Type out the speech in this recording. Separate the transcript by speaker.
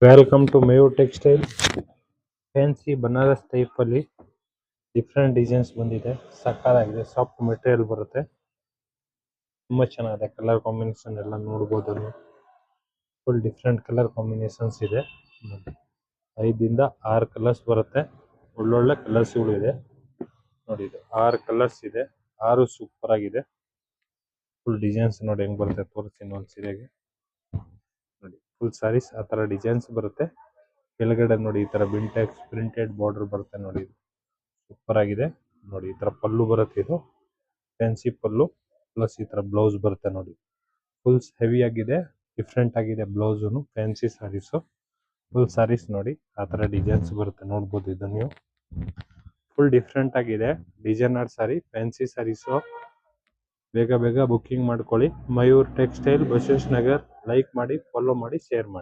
Speaker 1: Welcome to Mayur textile. Fancy Banaras type ಅಲ್ಲಿ different designs ಬಂದಿದೆ. ಸಕ್ಕತ್ತಾಗಿದೆ. ಸಾಫ್ಟ್ ಮೆಟೀರಿಯಲ್ ಬರುತ್ತೆ. ತುಂಬಾ ಚೆನ್ನಾಗಿದೆ. ಕಲರ್ ಕಾಂಬಿನೇಷನ್ ಎಲ್ಲ ನೋಡಬಹುದು. ಫುಲ್ ಡಿಫ್ರೆಂಟ್ ಕಲರ್ ಕಾಂಬಿನೇಷನ್ಸ್ ಇದೆ. 5 ಇಂದ 6 ಕಲರ್ಸ್ ಬರುತ್ತೆ. ಒಳ್ಳೊಳ್ಳೆ ಕಲರ್ಸ್ ಗಳು ಇದೆ ನೋಡಿ. ಇದು 6 ಕಲರ್ಸ್ ಇದೆ. 6 ಸೂಪರ್ ಆಗಿದೆ. ಫುಲ್ ಡಿಸೈನ್ಸ್ ನೋಡಿ ಹೆಂಗ್ ಬರುತ್ತೆ ತೋರಿಸ್ತೀನಿ ಒಂದು ಸೀರೆಗೆ ನೋಡಿ. ಫುಲ್ ಸಾರೀಸ್ ಆ ತರ ಡಿಸೈನ್ಸ್ ಬರುತ್ತೆ. ಕೆಳಗಡೆ ನೋಡಿ ಈ ತರ ಬಿಂಟೆಕ್ಸ್ ಪ್ರಿಂಟೆಡ್ ಬಾರ್ಡರ್ ಬರುತ್ತೆ ನೋಡಿ. ಸೂಪರ್ ಆಗಿದೆ ನೋಡಿ. ಈ ತರ ಪಲ್ಲು ಬರುತ್ತೆ. ಇದು ಫ್ಯಾನ್ಸಿ ಪಲ್ಲು ಪ್ಲಸ್ ಈ ತರ ಬ್ಲೌಸ್ ಬರುತ್ತೆ ನೋಡಿ. ಫುಲ್ ಹೆವಿ ಆಗಿದೆ. ಡಿಫ್ರೆಂಟ್ ಆಗಿದೆ blouse. Fancy saris full saris ನೋಡಿ ಆ ತರ ಡಿಸೈನ್ಸ್ ಬರುತ್ತೆ. ನೋಡ್ಬೋದು ಇದು ನೀವು ಫುಲ್ ಡಿಫ್ರೆಂಟ್ ಆಗಿದೆ. Designer sari fancy saris. ಬೇಗ ಬೇಗ ಬುಕ್ಕಿಂಗ್ ಮಾಡ್ಕೊಳ್ಳಿ. ಮಯೂರ್ ಟೆಕ್ಸ್ಟೈಲ್, ಬಸವೇಶ್ ನಗರ್. ಲೈಕ್ ಮಾಡಿ, ಫಾಲೋ ಮಾಡಿ, ಶೇರ್ ಮಾಡಿ.